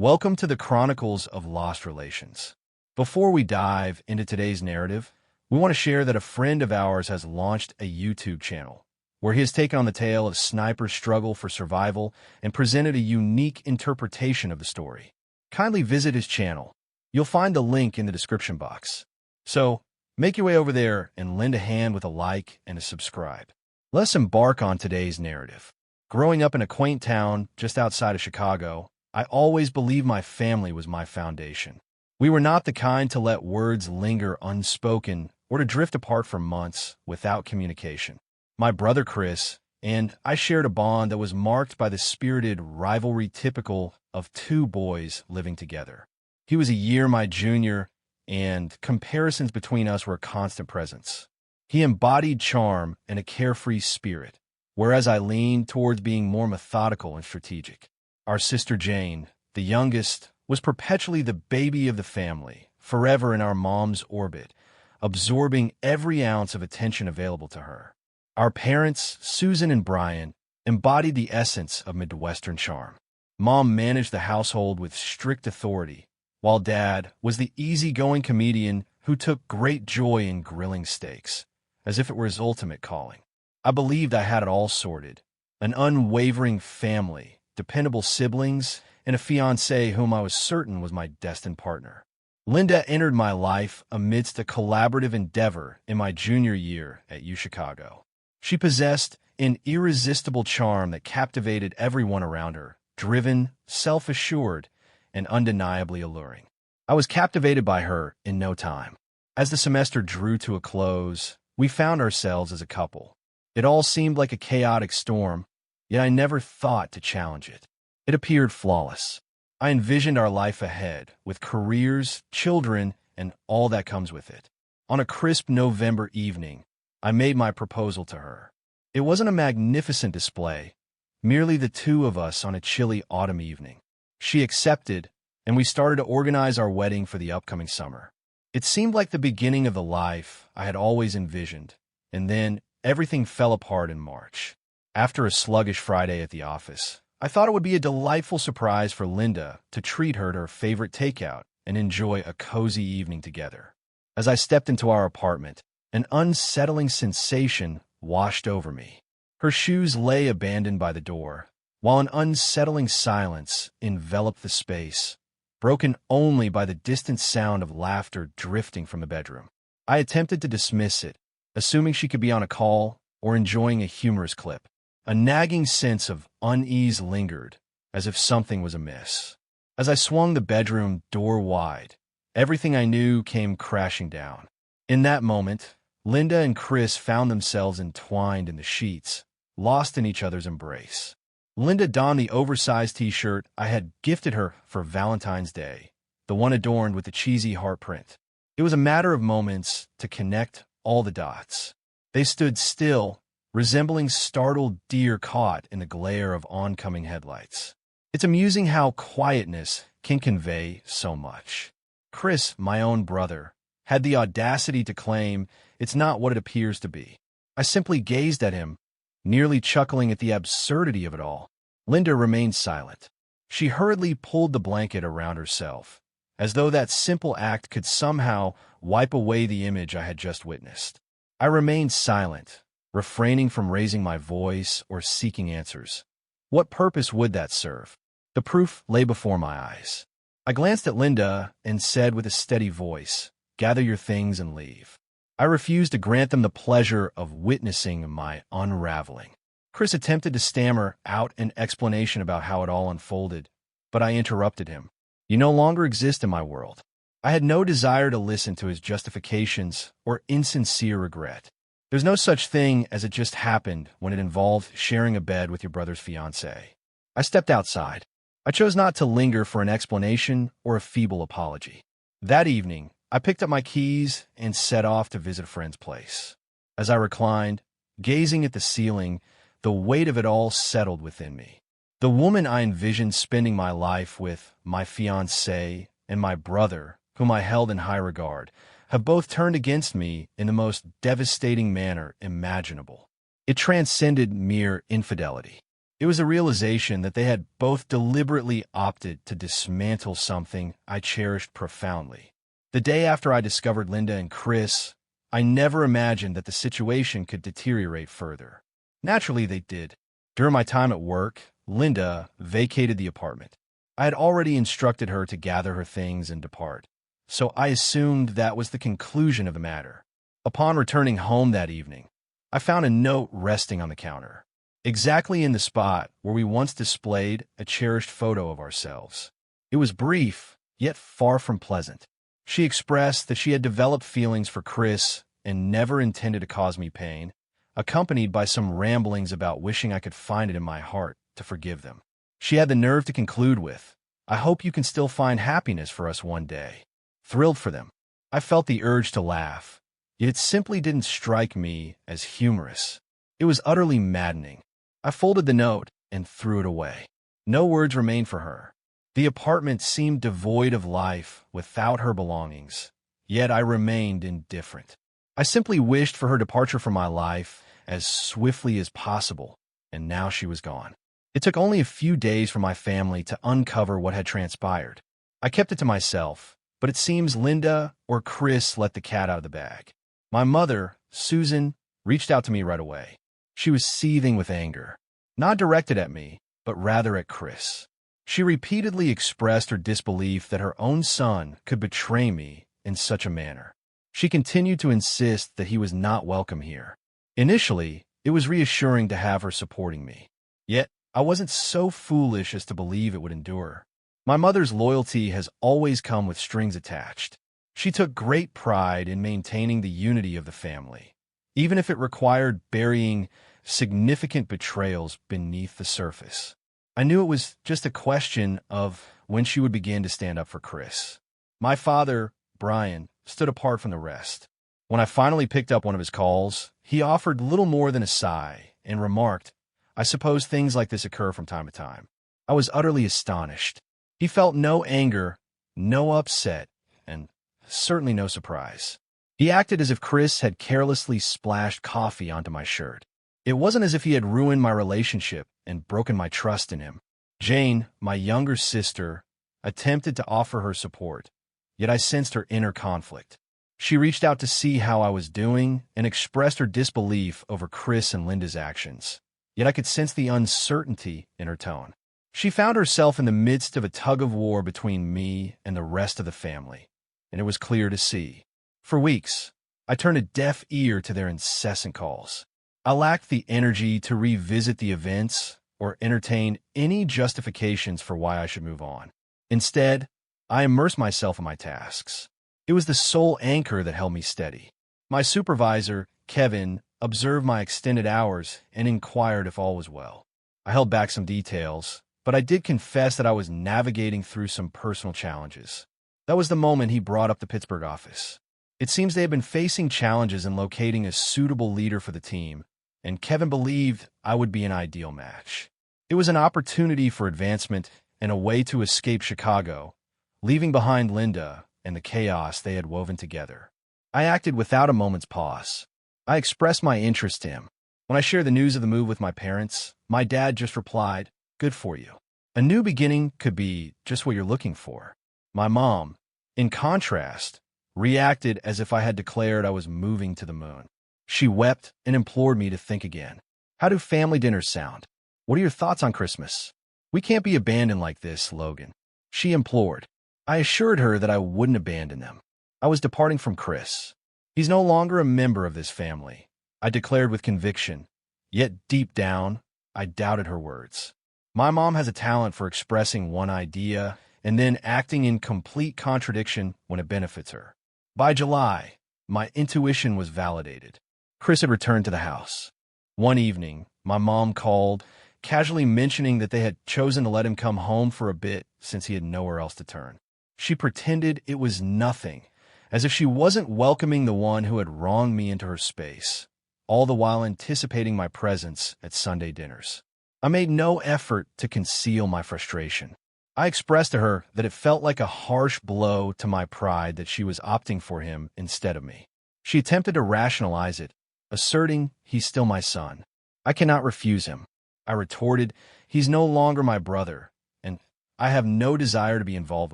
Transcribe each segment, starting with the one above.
Welcome to the Chronicles of Lost Relations. Before we dive into today's narrative, we want to share that a friend of ours has launched a YouTube channel where he has taken on the tale of snipers' struggle for survival and presented a unique interpretation of the story. Kindly visit his channel. You'll find the link in the description box. So, make your way over there and lend a hand with a like and a subscribe. Let's embark on today's narrative. Growing up in a quaint town just outside of Chicago, I always believed my family was my foundation. We were not the kind to let words linger unspoken or to drift apart for months without communication. My brother Chris and I shared a bond that was marked by the spirited rivalry typical of two boys living together. He was a year my junior, and comparisons between us were a constant presence. He embodied charm and a carefree spirit, whereas I leaned towards being more methodical and strategic. Our sister Jane, the youngest, was perpetually the baby of the family, forever in our mom's orbit, absorbing every ounce of attention available to her. Our parents, Susan and Brian, embodied the essence of Midwestern charm. Mom managed the household with strict authority, while Dad was the easygoing comedian who took great joy in grilling steaks, as if it were his ultimate calling. I believed I had it all sorted, an unwavering family, dependable siblings, and a fiancé whom I was certain was my destined partner. Linda entered my life amidst a collaborative endeavor in my junior year at UChicago. She possessed an irresistible charm that captivated everyone around her, driven, self-assured, and undeniably alluring. I was captivated by her in no time. As the semester drew to a close, we found ourselves as a couple. It all seemed like a chaotic storm, yet I never thought to challenge it. It appeared flawless. I envisioned our life ahead, with careers, children, and all that comes with it. On a crisp November evening, I made my proposal to her. It wasn't a magnificent display, merely the two of us on a chilly autumn evening. She accepted, and we started to organize our wedding for the upcoming summer. It seemed like the beginning of the life I had always envisioned, and then everything fell apart in March. After a sluggish Friday at the office, I thought it would be a delightful surprise for Linda to treat her to her favorite takeout and enjoy a cozy evening together. As I stepped into our apartment, an unsettling sensation washed over me. Her shoes lay abandoned by the door, while an unsettling silence enveloped the space, broken only by the distant sound of laughter drifting from the bedroom. I attempted to dismiss it, assuming she could be on a call or enjoying a humorous clip. A nagging sense of unease lingered, as if something was amiss. As I swung the bedroom door wide, everything I knew came crashing down. In that moment, Linda and Chris found themselves entwined in the sheets, lost in each other's embrace. Linda donned the oversized t-shirt I had gifted her for Valentine's Day, the one adorned with the cheesy heart print. It was a matter of moments to connect all the dots. They stood still, resembling startled deer caught in the glare of oncoming headlights. It's amusing how quietness can convey so much. Chris, my own brother, had the audacity to claim it's not what it appears to be. I simply gazed at him, nearly chuckling at the absurdity of it all. Linda remained silent. She hurriedly pulled the blanket around herself, as though that simple act could somehow wipe away the image I had just witnessed. I remained silent, refraining from raising my voice or seeking answers. What purpose would that serve? The proof lay before my eyes. I glanced at Linda and said with a steady voice, "Gather your things and leave." I refused to grant them the pleasure of witnessing my unraveling. Chris attempted to stammer out an explanation about how it all unfolded, but I interrupted him. "You no longer exist in my world." I had no desire to listen to his justifications or insincere regret. There's no such thing as it just happened when it involved sharing a bed with your brother's fiancé. I stepped outside. I chose not to linger for an explanation or a feeble apology. That evening, I picked up my keys and set off to visit a friend's place. As I reclined, gazing at the ceiling, the weight of it all settled within me. The woman I envisioned spending my life with, my fiancé, and my brother, whom I held in high regard, have both turned against me in the most devastating manner imaginable. It transcended mere infidelity. It was a realization that they had both deliberately opted to dismantle something I cherished profoundly. The day after I discovered Linda and Chris, I never imagined that the situation could deteriorate further. Naturally, they did. During my time at work, Linda vacated the apartment. I had already instructed her to gather her things and depart, so I assumed that was the conclusion of the matter. Upon returning home that evening, I found a note resting on the counter, exactly in the spot where we once displayed a cherished photo of ourselves. It was brief, yet far from pleasant. She expressed that she had developed feelings for Chris and never intended to cause me pain, accompanied by some ramblings about wishing I could find it in my heart to forgive them. She had the nerve to conclude with, "I hope you can still find happiness for us one day." Thrilled for them, I felt the urge to laugh, yet it simply didn't strike me as humorous. It was utterly maddening. I folded the note and threw it away. No words remained for her. The apartment seemed devoid of life without her belongings, yet I remained indifferent. I simply wished for her departure from my life as swiftly as possible, and now she was gone. It took only a few days for my family to uncover what had transpired. I kept it to myself, but it seems Linda or Chris let the cat out of the bag. My mother, Susan, reached out to me right away. She was seething with anger, not directed at me, but rather at Chris. She repeatedly expressed her disbelief that her own son could betray me in such a manner. She continued to insist that he was not welcome here. Initially, it was reassuring to have her supporting me. Yet, I wasn't so foolish as to believe it would endure. My mother's loyalty has always come with strings attached. She took great pride in maintaining the unity of the family, even if it required burying significant betrayals beneath the surface. I knew it was just a question of when she would begin to stand up for Chris. My father, Brian, stood apart from the rest. When I finally picked up one of his calls, he offered little more than a sigh and remarked, "I suppose things like this occur from time to time." I was utterly astonished. He felt no anger, no upset, and certainly no surprise. He acted as if Chris had carelessly splashed coffee onto my shirt. It wasn't as if he had ruined my relationship and broken my trust in him. Jane, my younger sister, attempted to offer her support, yet I sensed her inner conflict. She reached out to see how I was doing and expressed her disbelief over Chris and Linda's actions, yet I could sense the uncertainty in her tone. She found herself in the midst of a tug-of-war between me and the rest of the family, and it was clear to see. For weeks, I turned a deaf ear to their incessant calls. I lacked the energy to revisit the events or entertain any justifications for why I should move on. Instead, I immersed myself in my tasks. It was the sole anchor that held me steady. My supervisor, Kevin, observed my extended hours and inquired if all was well. I held back some details, but I did confess that I was navigating through some personal challenges. That was the moment he brought up the Pittsburgh office. It seems they had been facing challenges in locating a suitable leader for the team, and Kevin believed I would be an ideal match. It was an opportunity for advancement and a way to escape Chicago, leaving behind Linda and the chaos they had woven together. I acted without a moment's pause. I expressed my interest to him. When I shared the news of the move with my parents, my dad just replied, "Good for you. A new beginning could be just what you're looking for." My mom, in contrast, reacted as if I had declared I was moving to the moon. She wept and implored me to think again. "How do family dinners sound? What are your thoughts on Christmas? We can't be abandoned like this, Logan," she implored. I assured her that I wouldn't abandon them. I was departing from Chris. "He's no longer a member of this family," I declared with conviction, yet deep down, I doubted her words. My mom has a talent for expressing one idea and then acting in complete contradiction when it benefits her. By July, my intuition was validated. Chris had returned to the house. One evening, my mom called, casually mentioning that they had chosen to let him come home for a bit since he had nowhere else to turn. She pretended it was nothing, as if she wasn't welcoming the one who had wronged me into her space, all the while anticipating my presence at Sunday dinners. I made no effort to conceal my frustration. I expressed to her that it felt like a harsh blow to my pride that she was opting for him instead of me. She attempted to rationalize it, asserting he's still my son. I cannot refuse him. I retorted, "He's no longer my brother, and I have no desire to be involved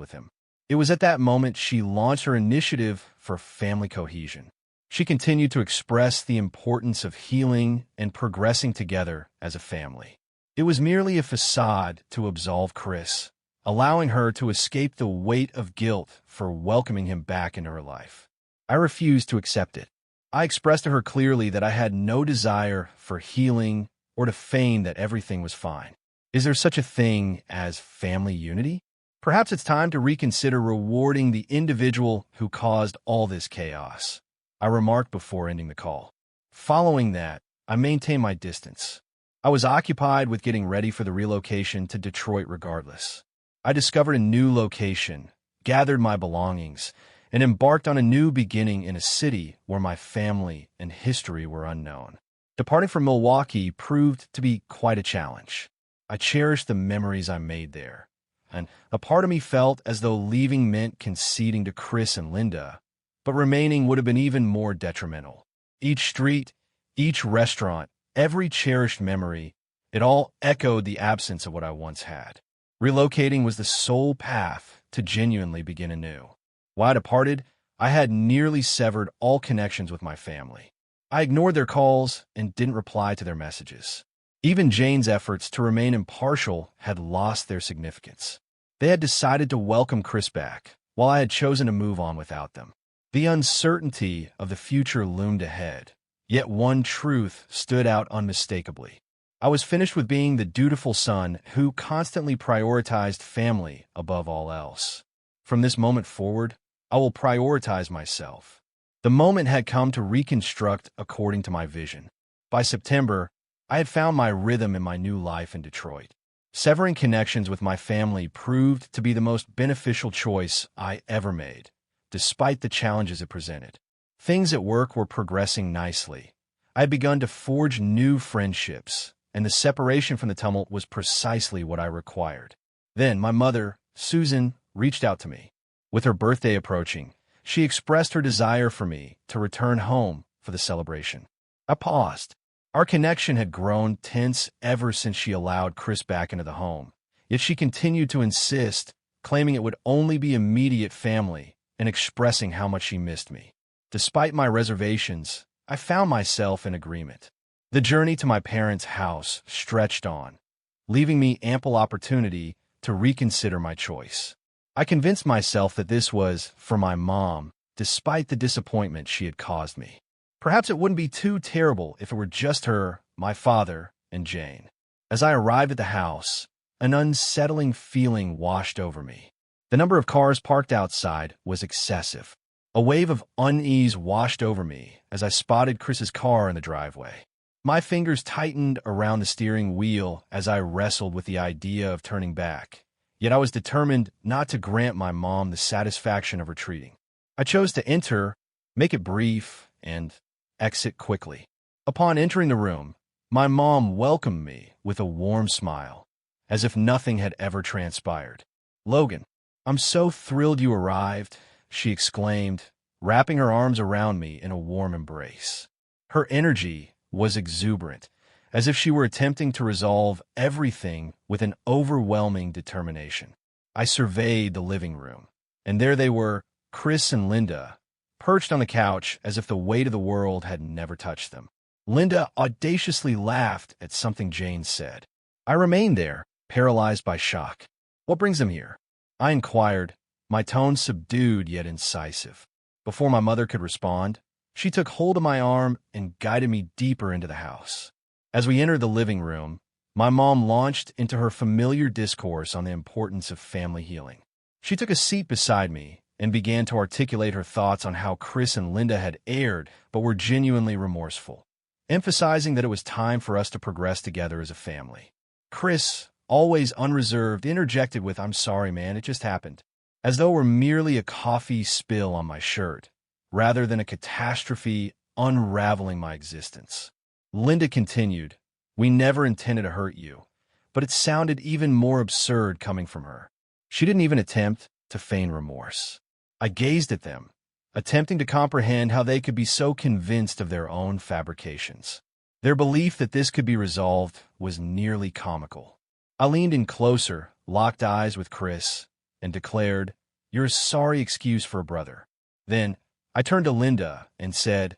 with him." It was at that moment she launched her initiative for family cohesion. She continued to express the importance of healing and progressing together as a family. It was merely a facade to absolve Chris, allowing her to escape the weight of guilt for welcoming him back into her life. I refused to accept it. I expressed to her clearly that I had no desire for healing or to feign that everything was fine. Is there such a thing as family unity? Perhaps it's time to reconsider rewarding the individual who caused all this chaos, I remarked before ending the call. Following that, I maintained my distance. I was occupied with getting ready for the relocation to Detroit regardless. I discovered a new location, gathered my belongings, and embarked on a new beginning in a city where my family and history were unknown. Departing from Milwaukee proved to be quite a challenge. I cherished the memories I made there, and a part of me felt as though leaving meant conceding to Chris and Linda, but remaining would have been even more detrimental. Each street, each restaurant, every cherished memory, it all echoed the absence of what I once had. Relocating was the sole path to genuinely begin anew. While I departed, I had nearly severed all connections with my family. I ignored their calls and didn't reply to their messages. Even Jane's efforts to remain impartial had lost their significance. They had decided to welcome Chris back, while I had chosen to move on without them. The uncertainty of the future loomed ahead, yet one truth stood out unmistakably. I was finished with being the dutiful son who constantly prioritized family above all else. From this moment forward, I will prioritize myself. The moment had come to reconstruct according to my vision. By September, I had found my rhythm in my new life in Detroit. Severing connections with my family proved to be the most beneficial choice I ever made, despite the challenges it presented. Things at work were progressing nicely. I had begun to forge new friendships, and the separation from the tumult was precisely what I required. Then my mother, Susan, reached out to me. With her birthday approaching, she expressed her desire for me to return home for the celebration. I paused. Our connection had grown tense ever since she allowed Chris back into the home, yet she continued to insist, claiming it would only be immediate family and expressing how much she missed me. Despite my reservations, I found myself in agreement. The journey to my parents' house stretched on, leaving me ample opportunity to reconsider my choice. I convinced myself that this was for my mom, despite the disappointment she had caused me. Perhaps it wouldn't be too terrible if it were just her, my father, and Jane. As I arrived at the house, an unsettling feeling washed over me. The number of cars parked outside was excessive. A wave of unease washed over me as I spotted Chris's car in the driveway. My fingers tightened around the steering wheel as I wrestled with the idea of turning back, yet I was determined not to grant my mom the satisfaction of retreating. I chose to enter, make it brief, and exit quickly. Upon entering the room, my mom welcomed me with a warm smile, as if nothing had ever transpired. "Logan, I'm so thrilled you arrived," she exclaimed, wrapping her arms around me in a warm embrace. Her energy was exuberant, as if she were attempting to resolve everything with an overwhelming determination. I surveyed the living room, and there they were, Chris and Linda, perched on the couch as if the weight of the world had never touched them. Linda audaciously laughed at something Jane said. I remained there, paralyzed by shock. "What brings them here?" I inquired, my tone subdued yet incisive. Before my mother could respond, she took hold of my arm and guided me deeper into the house. As we entered the living room, my mom launched into her familiar discourse on the importance of family healing. She took a seat beside me and began to articulate her thoughts on how Chris and Linda had erred but were genuinely remorseful, emphasizing that it was time for us to progress together as a family. Chris, always unreserved, interjected with, "I'm sorry, man, it just happened," as though it were merely a coffee spill on my shirt, rather than a catastrophe unraveling my existence. Linda continued, "We never intended to hurt you," but it sounded even more absurd coming from her. She didn't even attempt to feign remorse. I gazed at them, attempting to comprehend how they could be so convinced of their own fabrications. Their belief that this could be resolved was nearly comical. I leaned in closer, locked eyes with Chris, and declared, "You're a sorry excuse for a brother." Then, I turned to Linda and said,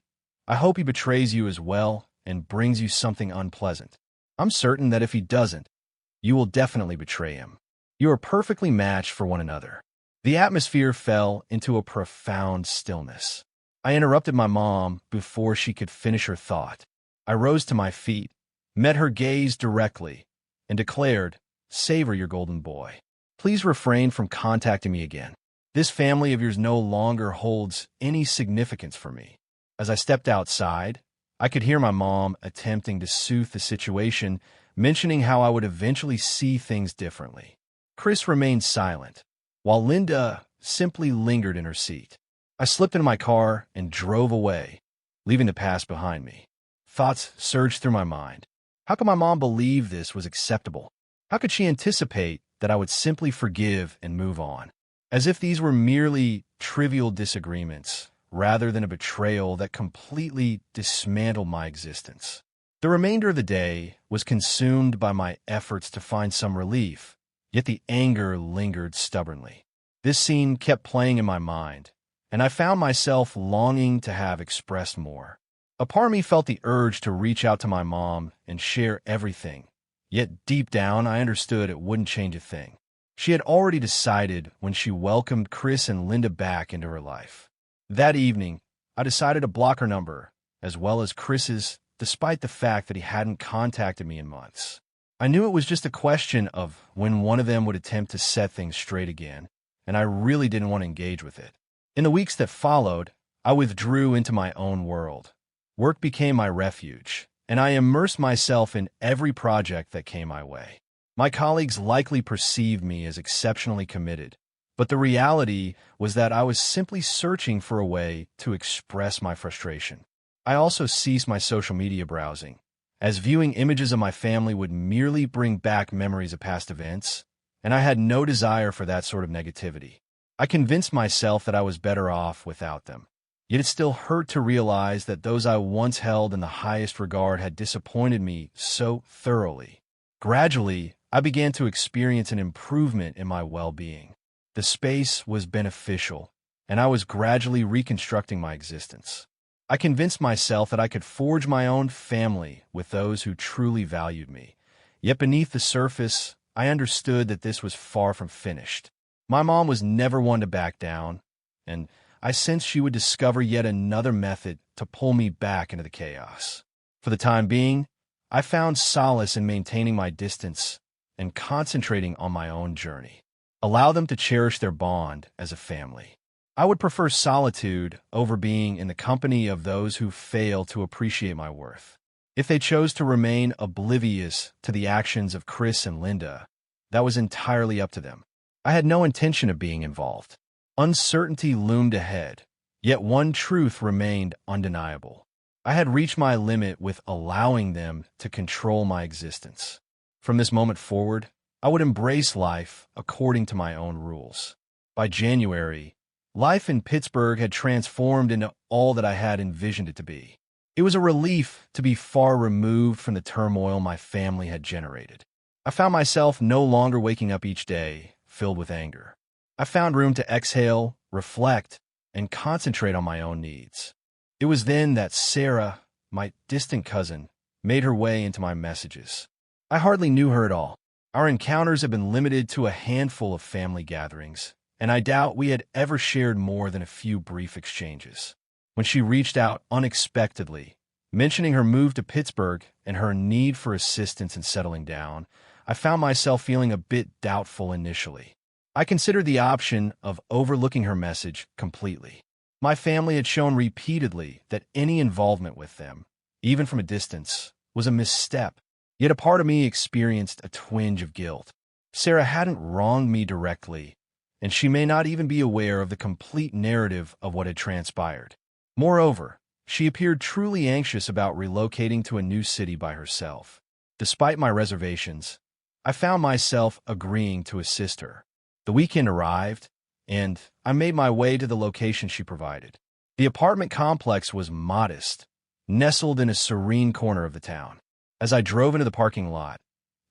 "I hope he betrays you as well and brings you something unpleasant. I'm certain that if he doesn't, you will definitely betray him. You are perfectly matched for one another." The atmosphere fell into a profound stillness. I interrupted my mom before she could finish her thought. I rose to my feet, met her gaze directly, and declared, "Savor your golden boy. Please refrain from contacting me again. This family of yours no longer holds any significance for me." As I stepped outside, I could hear my mom attempting to soothe the situation, mentioning how I would eventually see things differently. Chris remained silent, while Linda simply lingered in her seat. I slipped into my car and drove away, leaving the past behind me. Thoughts surged through my mind. How could my mom believe this was acceptable? How could she anticipate that I would simply forgive and move on, as if these were merely trivial disagreements, rather than a betrayal that completely dismantled my existence? The remainder of the day was consumed by my efforts to find some relief, yet the anger lingered stubbornly. This scene kept playing in my mind, and I found myself longing to have expressed more. A part of me felt the urge to reach out to my mom and share everything, yet deep down I understood it wouldn't change a thing. She had already decided when she welcomed Chris and Linda back into her life. That evening, I decided to block her number, as well as Chris's, despite the fact that he hadn't contacted me in months. I knew it was just a question of when one of them would attempt to set things straight again, and I really didn't want to engage with it. In the weeks that followed, I withdrew into my own world. Work became my refuge, and I immersed myself in every project that came my way. My colleagues likely perceived me as exceptionally committed, but the reality was that I was simply searching for a way to express my frustration. I also ceased my social media browsing, as viewing images of my family would merely bring back memories of past events, and I had no desire for that sort of negativity. I convinced myself that I was better off without them. Yet it still hurt to realize that those I once held in the highest regard had disappointed me so thoroughly. Gradually, I began to experience an improvement in my well-being. The space was beneficial, and I was gradually reconstructing my existence. I convinced myself that I could forge my own family with those who truly valued me. Yet beneath the surface, I understood that this was far from finished. My mom was never one to back down, and I sensed she would discover yet another method to pull me back into the chaos. For the time being, I found solace in maintaining my distance and concentrating on my own journey. Allow them to cherish their bond as a family. I would prefer solitude over being in the company of those who fail to appreciate my worth. If they chose to remain oblivious to the actions of Chris and Linda, that was entirely up to them. I had no intention of being involved. Uncertainty loomed ahead, yet one truth remained undeniable. I had reached my limit with allowing them to control my existence. From this moment forward, I would embrace life according to my own rules. By January, life in Pittsburgh had transformed into all that I had envisioned it to be. It was a relief to be far removed from the turmoil my family had generated. I found myself no longer waking up each day filled with anger. I found room to exhale, reflect, and concentrate on my own needs. It was then that Sarah, my distant cousin, made her way into my messages. I hardly knew her at all. Our encounters had been limited to a handful of family gatherings, and I doubt we had ever shared more than a few brief exchanges. When she reached out unexpectedly, mentioning her move to Pittsburgh and her need for assistance in settling down, I found myself feeling a bit doubtful initially. I considered the option of overlooking her message completely. My family had shown repeatedly that any involvement with them, even from a distance, was a misstep. Yet a part of me experienced a twinge of guilt. Sarah hadn't wronged me directly, and she may not even be aware of the complete narrative of what had transpired. Moreover, she appeared truly anxious about relocating to a new city by herself. Despite my reservations, I found myself agreeing to assist her. The weekend arrived, and I made my way to the location she provided. The apartment complex was modest, nestled in a serene corner of the town. As I drove into the parking lot,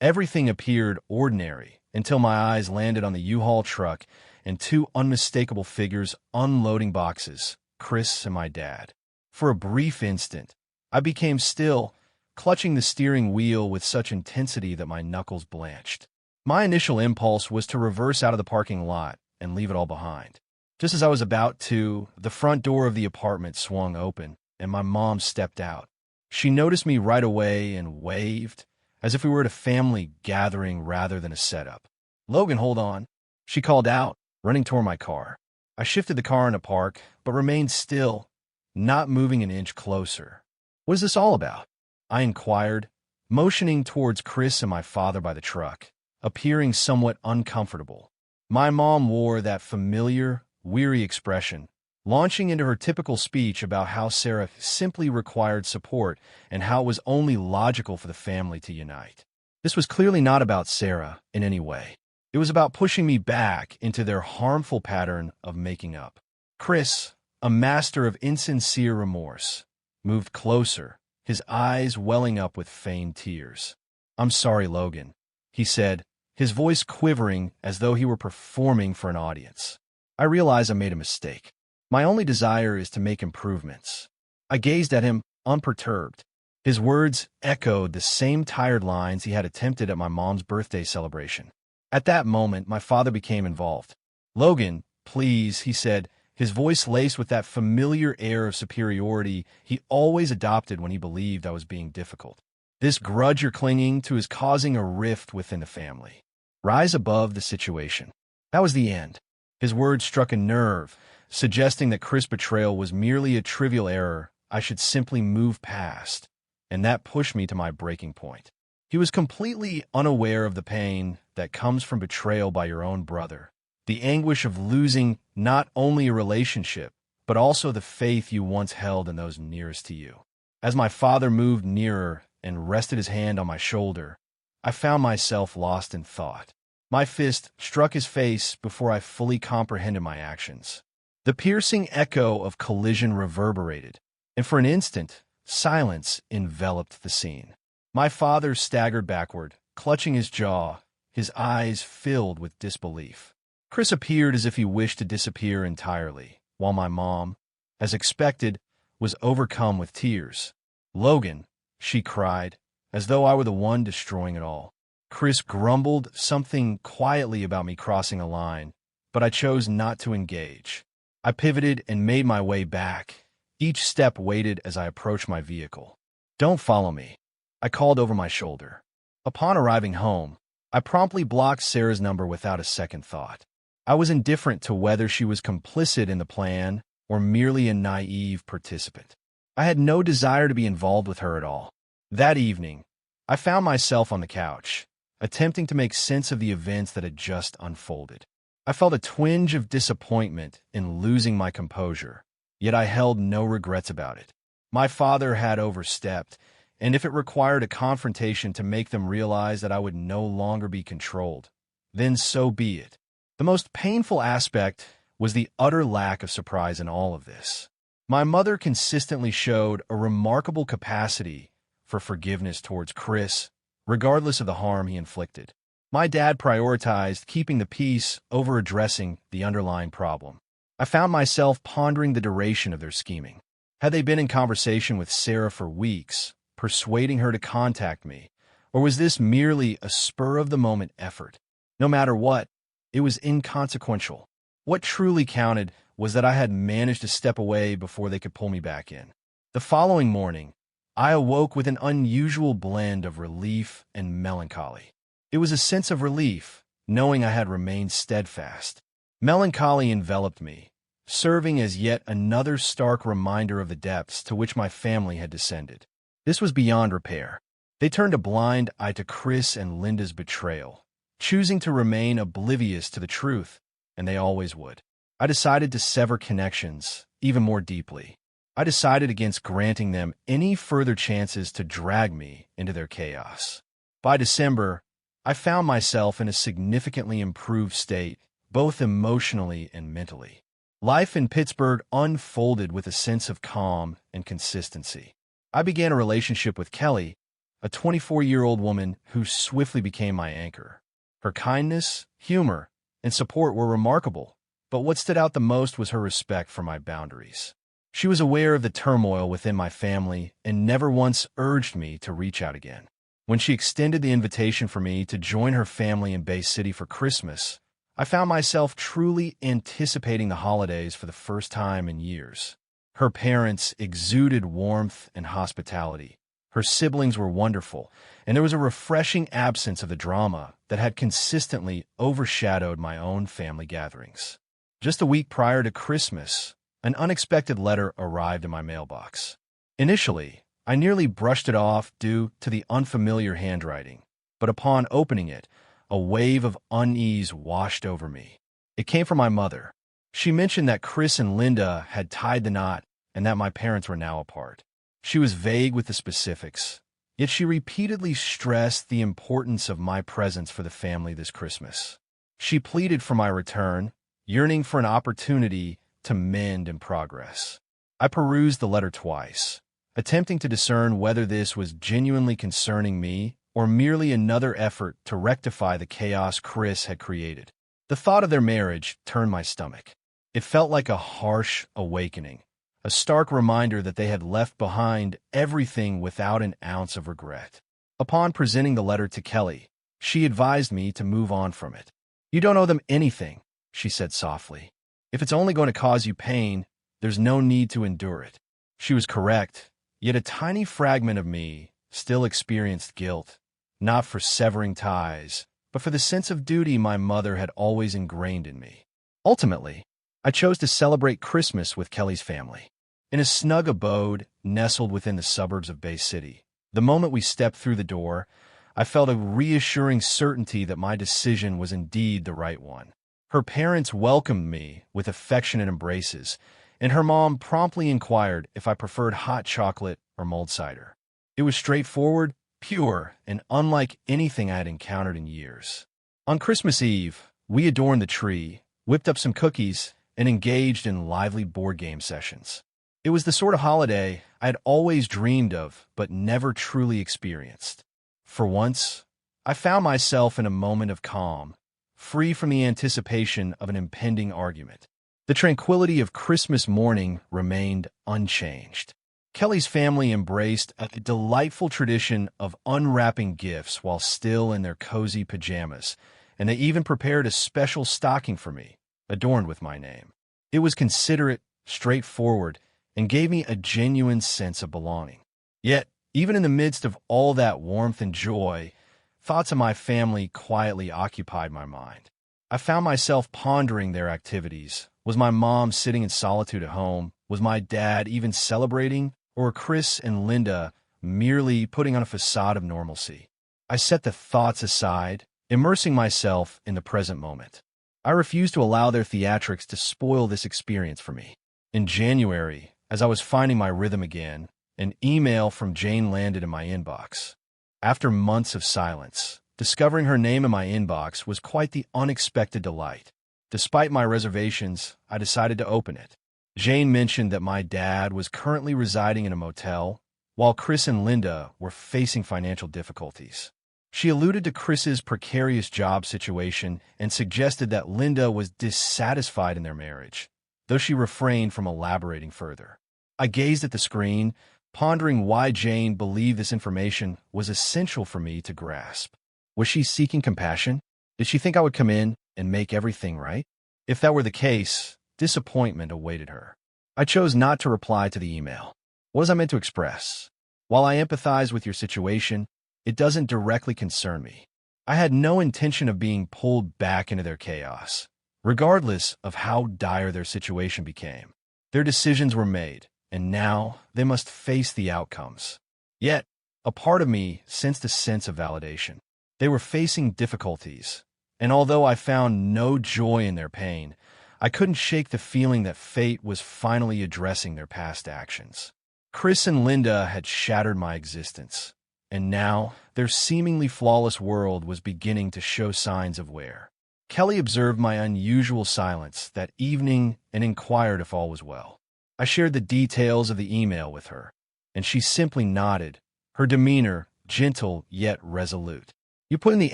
everything appeared ordinary until my eyes landed on the U-Haul truck and two unmistakable figures unloading boxes, Chris and my dad. For a brief instant, I became still, clutching the steering wheel with such intensity that my knuckles blanched. My initial impulse was to reverse out of the parking lot and leave it all behind. Just as I was about to, the front door of the apartment swung open, and my mom stepped out. She noticed me right away and waved, as if we were at a family gathering rather than a setup. "Logan, hold on," she called out, running toward my car. I shifted the car into park, but remained still, not moving an inch closer. "What is this all about?" I inquired, motioning towards Chris and my father by the truck, appearing somewhat uncomfortable. My mom wore that familiar, weary expression, launching into her typical speech about how Sarah simply required support and how it was only logical for the family to unite. This was clearly not about Sarah in any way. It was about pushing me back into their harmful pattern of making up. Chris, a master of insincere remorse, moved closer, his eyes welling up with feigned tears. "I'm sorry, Logan," he said, his voice quivering as though he were performing for an audience. "I realize I made a mistake. My only desire is to make improvements." I gazed at him, unperturbed. His words echoed the same tired lines he had attempted at my mom's birthday celebration. At that moment, my father became involved. "Logan, please," he said, his voice laced with that familiar air of superiority he always adopted when he believed I was being difficult. "This grudge you're clinging to is causing a rift within the family. Rise above the situation." That was the end. His words struck a nerve, suggesting that Chris' betrayal was merely a trivial error I should simply move past, and that pushed me to my breaking point. He was completely unaware of the pain that comes from betrayal by your own brother, the anguish of losing not only a relationship, but also the faith you once held in those nearest to you. As my father moved nearer and rested his hand on my shoulder, I found myself lost in thought. My fist struck his face before I fully comprehended my actions. The piercing echo of collision reverberated, and for an instant, silence enveloped the scene. My father staggered backward, clutching his jaw, his eyes filled with disbelief. Chris appeared as if he wished to disappear entirely, while my mom, as expected, was overcome with tears. "Logan," she cried, as though I were the one destroying it all. Chris grumbled something quietly about me crossing a line, but I chose not to engage. I pivoted and made my way back. Each step weighted as I approached my vehicle. "Don't follow me," I called over my shoulder. Upon arriving home, I promptly blocked Sarah's number without a second thought. I was indifferent to whether she was complicit in the plan or merely a naive participant. I had no desire to be involved with her at all. That evening, I found myself on the couch, attempting to make sense of the events that had just unfolded. I felt a twinge of disappointment in losing my composure, yet I held no regrets about it. My father had overstepped, and if it required a confrontation to make them realize that I would no longer be controlled, then so be it. The most painful aspect was the utter lack of surprise in all of this. My mother consistently showed a remarkable capacity for forgiveness towards Chris, regardless of the harm he inflicted. My dad prioritized keeping the peace over addressing the underlying problem. I found myself pondering the duration of their scheming. Had they been in conversation with Sarah for weeks, persuading her to contact me, or was this merely a spur-of-the-moment effort? No matter what, it was inconsequential. What truly counted was that I had managed to step away before they could pull me back in. The following morning, I awoke with an unusual blend of relief and melancholy. It was a sense of relief, knowing I had remained steadfast. Melancholy enveloped me, serving as yet another stark reminder of the depths to which my family had descended. This was beyond repair. They turned a blind eye to Chris and Linda's betrayal, choosing to remain oblivious to the truth, and they always would. I decided to sever connections even more deeply. I decided against granting them any further chances to drag me into their chaos. By December, I found myself in a significantly improved state, both emotionally and mentally. Life in Pittsburgh unfolded with a sense of calm and consistency. I began a relationship with Kelly, a 24-year-old woman who swiftly became my anchor. Her kindness, humor, and support were remarkable, but what stood out the most was her respect for my boundaries. She was aware of the turmoil within my family and never once urged me to reach out again. When she extended the invitation for me to join her family in Bay City for Christmas, I found myself truly anticipating the holidays for the first time in years. Her parents exuded warmth and hospitality. Her siblings were wonderful, and there was a refreshing absence of the drama that had consistently overshadowed my own family gatherings. Just a week prior to Christmas, an unexpected letter arrived in my mailbox. Initially, I nearly brushed it off due to the unfamiliar handwriting, but upon opening it, a wave of unease washed over me. It came from my mother. She mentioned that Chris and Linda had tied the knot and that my parents were now apart. She was vague with the specifics, yet she repeatedly stressed the importance of my presence for the family this Christmas. She pleaded for my return, yearning for an opportunity to mend and progress. I perused the letter twice, attempting to discern whether this was genuinely concerning me or merely another effort to rectify the chaos Chris had created. The thought of their marriage turned my stomach. It felt like a harsh awakening, a stark reminder that they had left behind everything without an ounce of regret. Upon presenting the letter to Kelly, she advised me to move on from it. "You don't owe them anything," she said softly. "If it's only going to cause you pain, there's no need to endure it." She was correct, yet a tiny fragment of me still experienced guilt, not for severing ties, but for the sense of duty my mother had always ingrained in me. Ultimately, I chose to celebrate Christmas with Kelly's family. In a snug abode nestled within the suburbs of Bay City, the moment we stepped through the door, I felt a reassuring certainty that my decision was indeed the right one. Her parents welcomed me with affectionate embraces, and her mom promptly inquired if I preferred hot chocolate or mulled cider. It was straightforward, pure, and unlike anything I had encountered in years. On Christmas Eve, we adorned the tree, whipped up some cookies, and engaged in lively board game sessions. It was the sort of holiday I had always dreamed of but never truly experienced. For once, I found myself in a moment of calm, free from the anticipation of an impending argument. The tranquility of Christmas morning remained unchanged. Kelly's family embraced a delightful tradition of unwrapping gifts while still in their cozy pajamas, and they even prepared a special stocking for me, adorned with my name. It was considerate, straightforward, and gave me a genuine sense of belonging. Yet, even in the midst of all that warmth and joy, thoughts of my family quietly occupied my mind. I found myself pondering their activities. Was my mom sitting in solitude at home? Was my dad even celebrating? Or were Chris and Linda merely putting on a facade of normalcy? I set the thoughts aside, immersing myself in the present moment. I refused to allow their theatrics to spoil this experience for me. In January, as I was finding my rhythm again, an email from Jane landed in my inbox. After months of silence, discovering her name in my inbox was quite the unexpected delight. Despite my reservations, I decided to open it. Jane mentioned that my dad was currently residing in a motel, while Chris and Linda were facing financial difficulties. She alluded to Chris's precarious job situation and suggested that Linda was dissatisfied in their marriage, though she refrained from elaborating further. I gazed at the screen, pondering why Jane believed this information was essential for me to grasp. Was she seeking compassion? Did she think I would come in and make everything right? If that were the case, disappointment awaited her. I chose not to reply to the email. What was I meant to express? While I empathize with your situation, it doesn't directly concern me. I had no intention of being pulled back into their chaos, regardless of how dire their situation became. Their decisions were made, and now they must face the outcomes. Yet, a part of me sensed a sense of validation. They were facing difficulties, and although I found no joy in their pain, I couldn't shake the feeling that fate was finally addressing their past actions. Chris and Linda had shattered my existence, and now their seemingly flawless world was beginning to show signs of wear. Kelly observed my unusual silence that evening and inquired if all was well. I shared the details of the email with her, and she simply nodded, her demeanor gentle yet resolute. "You put in the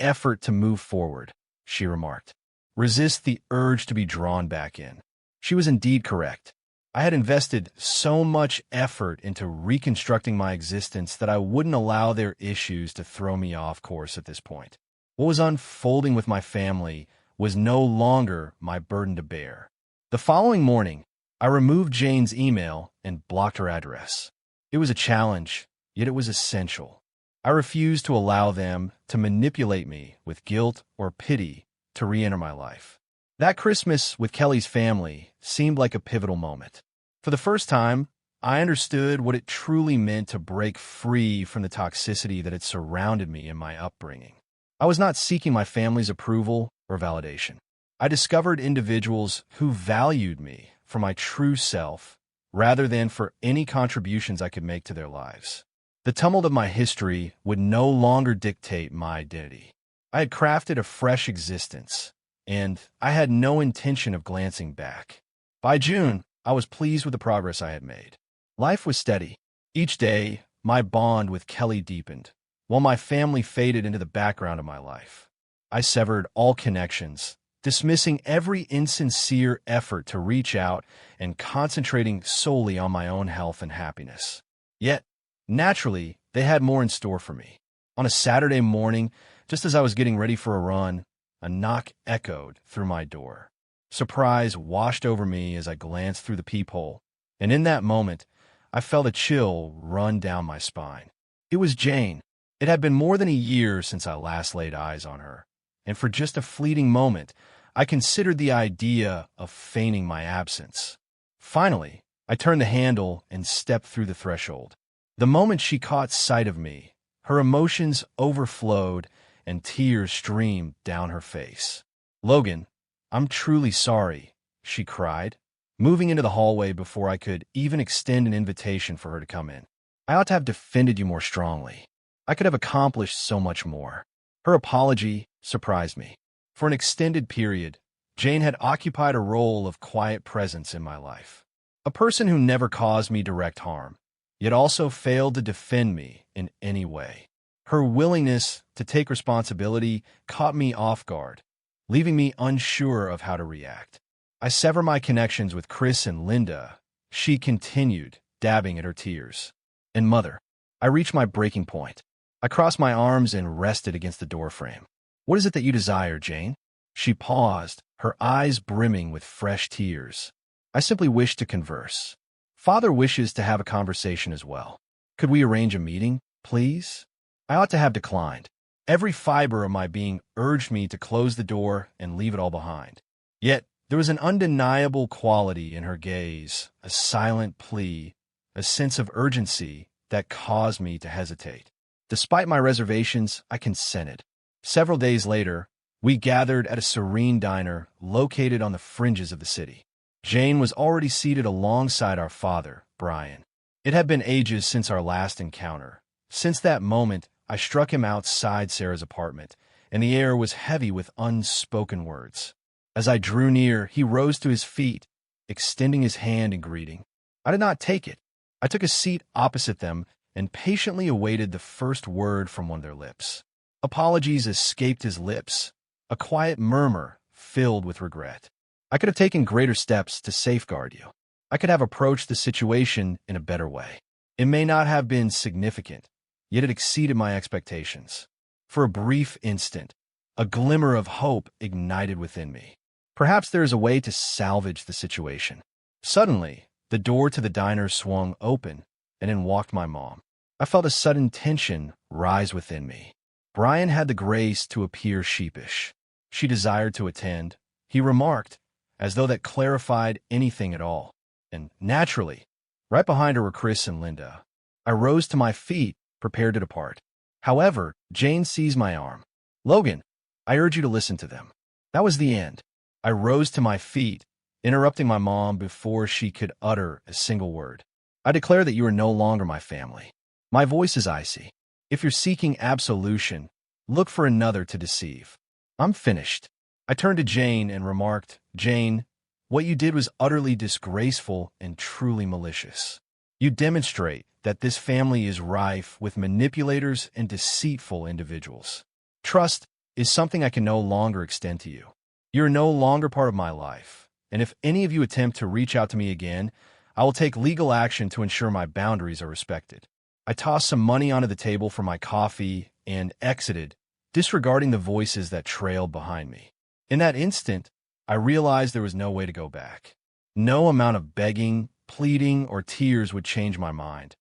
effort to move forward," she remarked. "Resist the urge to be drawn back in." She was indeed correct. I had invested so much effort into reconstructing my existence that I wouldn't allow their issues to throw me off course at this point. What was unfolding with my family was no longer my burden to bear. The following morning, I removed Jane's email and blocked her address. It was a challenge, yet it was essential. I refused to allow them to manipulate me with guilt or pity to re-enter my life. That Christmas with Kelly's family seemed like a pivotal moment. For the first time, I understood what it truly meant to break free from the toxicity that had surrounded me in my upbringing. I was not seeking my family's approval or validation. I discovered individuals who valued me for my true self rather than for any contributions I could make to their lives. The tumult of my history would no longer dictate my identity. I had crafted a fresh existence, and I had no intention of glancing back. By June, I was pleased with the progress I had made. Life was steady. Each day, my bond with Kelly deepened, while my family faded into the background of my life. I severed all connections, dismissing every insincere effort to reach out and concentrating solely on my own health and happiness. Yet, naturally, they had more in store for me. On a Saturday morning, just as I was getting ready for a run, a knock echoed through my door. Surprise washed over me as I glanced through the peephole, and in that moment, I felt a chill run down my spine. It was Jane. It had been more than a year since I last laid eyes on her, and for just a fleeting moment, I considered the idea of feigning my absence. Finally, I turned the handle and stepped through the threshold. The moment she caught sight of me, her emotions overflowed and tears streamed down her face. "Logan, I'm truly sorry," she cried, moving into the hallway before I could even extend an invitation for her to come in. "I ought to have defended you more strongly. I could have accomplished so much more." Her apology surprised me. For an extended period, Jane had occupied a role of quiet presence in my life. A person who never caused me direct harm, yet also failed to defend me in any way. Her willingness to take responsibility caught me off guard, leaving me unsure of how to react. "I sever my connections with Chris and Linda," she continued, dabbing at her tears. "And Mother." I reached my breaking point. I crossed my arms and rested against the doorframe. "What is it that you desire, Jane?" She paused, her eyes brimming with fresh tears. "I simply wish to converse. Father wishes to have a conversation as well. Could we arrange a meeting, please?" I ought to have declined. Every fiber of my being urged me to close the door and leave it all behind. Yet there was an undeniable quality in her gaze, a silent plea, a sense of urgency that caused me to hesitate. Despite my reservations, I consented. Several days later, we gathered at a serene diner located on the fringes of the city. Jane was already seated alongside our father, Brian. It had been ages since our last encounter. Since that moment, I struck him outside Sarah's apartment, and the air was heavy with unspoken words. As I drew near, he rose to his feet, extending his hand in greeting. I did not take it. I took a seat opposite them and patiently awaited the first word from one of their lips. Apologies escaped his lips, a quiet murmur filled with regret. "I could have taken greater steps to safeguard you. I could have approached the situation in a better way. It may not have been significant, yet it exceeded my expectations." For a brief instant, a glimmer of hope ignited within me. Perhaps there is a way to salvage the situation. Suddenly, the door to the diner swung open, and in walked my mom. I felt a sudden tension rise within me. Brian had the grace to appear sheepish. She desired to attend, he remarked, as though that clarified anything at all. And naturally, right behind her were Chris and Linda. I rose to my feet, prepared to depart. However, Jane seized my arm. "Logan, I urge you to listen to them." That was the end. I rose to my feet, interrupting my mom before she could utter a single word. "I declare that you are no longer my family. My voice is icy. If you're seeking absolution, look for another to deceive. I'm finished." I turned to Jane and remarked, "Jane, what you did was utterly disgraceful and truly malicious. You demonstrate that this family is rife with manipulators and deceitful individuals. Trust is something I can no longer extend to you. You're no longer part of my life, and if any of you attempt to reach out to me again, I will take legal action to ensure my boundaries are respected. I tossed some money onto the table for my coffee and exited, disregarding the voices that trailed behind me. In that instant, I realized there was no way to go back. No amount of begging, pleading, or tears would change my mind.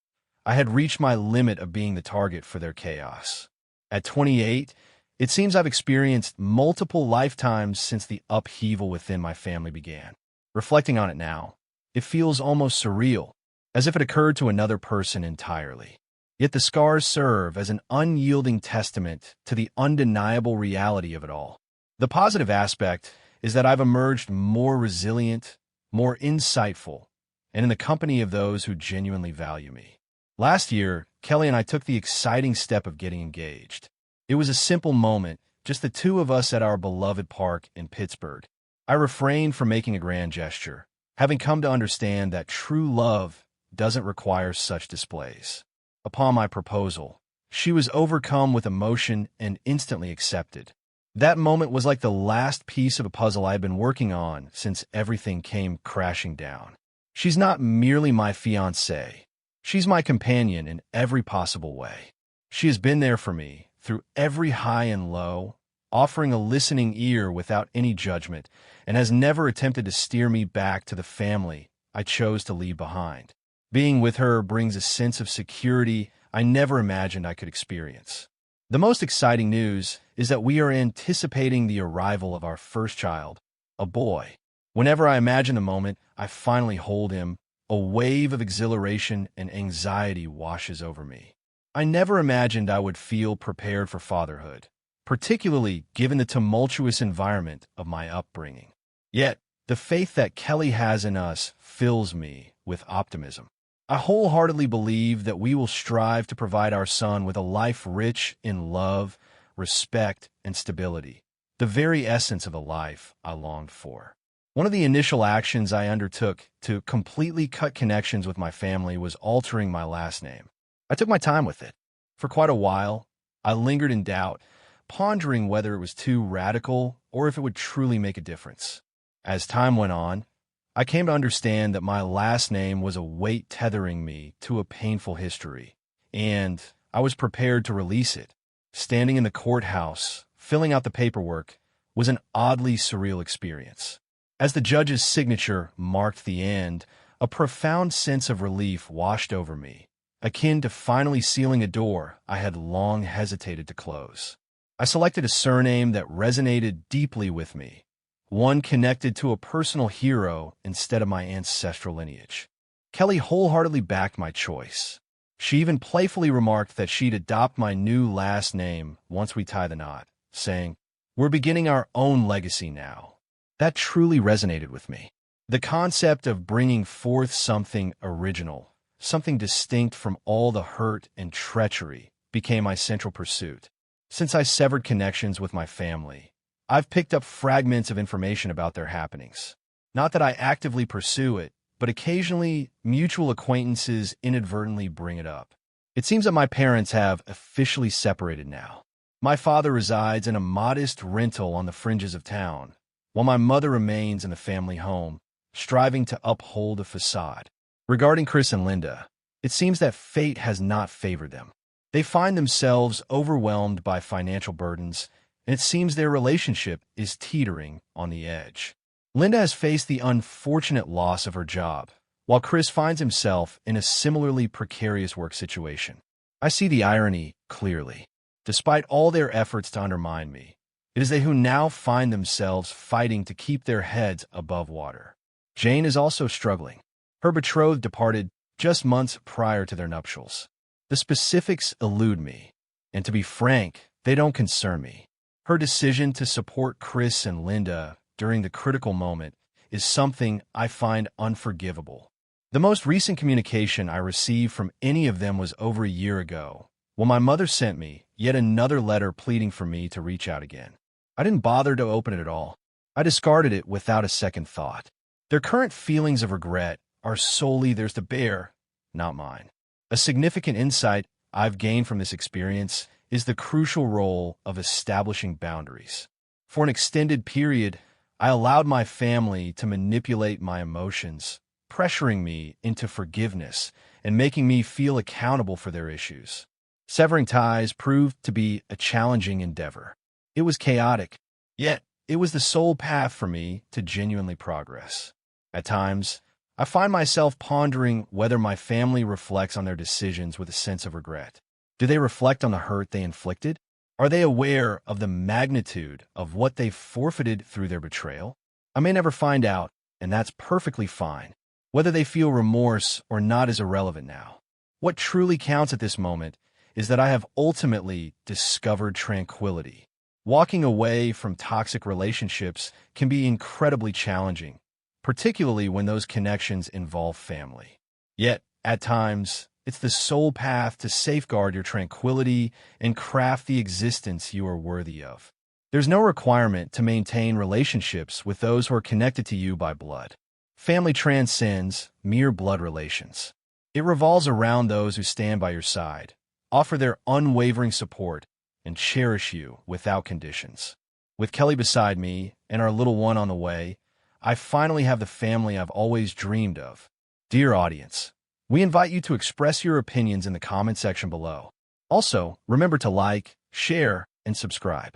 I had reached my limit of being the target for their chaos. At 28, it seems I've experienced multiple lifetimes since the upheaval within my family began. Reflecting on it now, it feels almost surreal, as if it occurred to another person entirely. Yet the scars serve as an unyielding testament to the undeniable reality of it all. The positive aspect is that I've emerged more resilient, more insightful, and in the company of those who genuinely value me. Last year, Kelly and I took the exciting step of getting engaged. It was a simple moment, just the two of us at our beloved park in Pittsburgh. I refrained from making a grand gesture, having come to understand that true love doesn't require such displays. Upon my proposal, she was overcome with emotion and instantly accepted. That moment was like the last piece of a puzzle I had been working on since everything came crashing down. She's not merely my fiancé. She's my companion in every possible way. She has been there for me through every high and low, offering a listening ear without any judgment, and has never attempted to steer me back to the family I chose to leave behind. Being with her brings a sense of security I never imagined I could experience. The most exciting news is that we are anticipating the arrival of our first child, a boy. Whenever I imagine the moment I finally hold him, a wave of exhilaration and anxiety washes over me. I never imagined I would feel prepared for fatherhood, particularly given the tumultuous environment of my upbringing. Yet, the faith that Kelly has in us fills me with optimism. I wholeheartedly believe that we will strive to provide our son with a life rich in love, respect, and stability, the very essence of the life I longed for. One of the initial actions I undertook to completely cut connections with my family was altering my last name. I took my time with it. For quite a while, I lingered in doubt, pondering whether it was too radical or if it would truly make a difference. As time went on, I came to understand that my last name was a weight tethering me to a painful history, and I was prepared to release it. Standing in the courthouse, filling out the paperwork, was an oddly surreal experience. As the judge's signature marked the end, a profound sense of relief washed over me, akin to finally sealing a door I had long hesitated to close. I selected a surname that resonated deeply with me, one connected to a personal hero instead of my ancestral lineage. Kelly wholeheartedly backed my choice. She even playfully remarked that she'd adopt my new last name once we tie the knot, saying, "We're beginning our own legacy now." That truly resonated with me. The concept of bringing forth something original, something distinct from all the hurt and treachery, became my central pursuit. Since I severed connections with my family, I've picked up fragments of information about their happenings. Not that I actively pursue it, but occasionally mutual acquaintances inadvertently bring it up. It seems that my parents have officially separated now. My father resides in a modest rental on the fringes of town, while my mother remains in the family home, striving to uphold a facade. Regarding Chris and Linda, it seems that fate has not favored them. They find themselves overwhelmed by financial burdens, and it seems their relationship is teetering on the edge. Linda has faced the unfortunate loss of her job, while Chris finds himself in a similarly precarious work situation. I see the irony clearly. Despite all their efforts to undermine me, it is they who now find themselves fighting to keep their heads above water. Jane is also struggling. Her betrothed departed just months prior to their nuptials. The specifics elude me, and to be frank, they don't concern me. Her decision to support Chris and Linda during the critical moment is something I find unforgivable. The most recent communication I received from any of them was over a year ago, when my mother sent me yet another letter pleading for me to reach out again. I didn't bother to open it at all. I discarded it without a second thought. Their current feelings of regret are solely theirs to bear, not mine. A significant insight I've gained from this experience is the crucial role of establishing boundaries. For an extended period, I allowed my family to manipulate my emotions, pressuring me into forgiveness and making me feel accountable for their issues. Severing ties proved to be a challenging endeavor. It was chaotic, yet it was the sole path for me to genuinely progress. At times, I find myself pondering whether my family reflects on their decisions with a sense of regret. Do they reflect on the hurt they inflicted? Are they aware of the magnitude of what they forfeited through their betrayal? I may never find out, and that's perfectly fine. Whether they feel remorse or not is irrelevant now. What truly counts at this moment is that I have ultimately discovered tranquility. Walking away from toxic relationships can be incredibly challenging, particularly when those connections involve family. Yet, at times, it's the sole path to safeguard your tranquility and craft the existence you are worthy of. There's no requirement to maintain relationships with those who are connected to you by blood. Family transcends mere blood relations. It revolves around those who stand by your side, offer their unwavering support, and cherish you without conditions. With Kelly beside me and our little one on the way, I finally have the family I've always dreamed of. Dear audience, we invite you to express your opinions in the comment section below. Also, remember to like, share, and subscribe.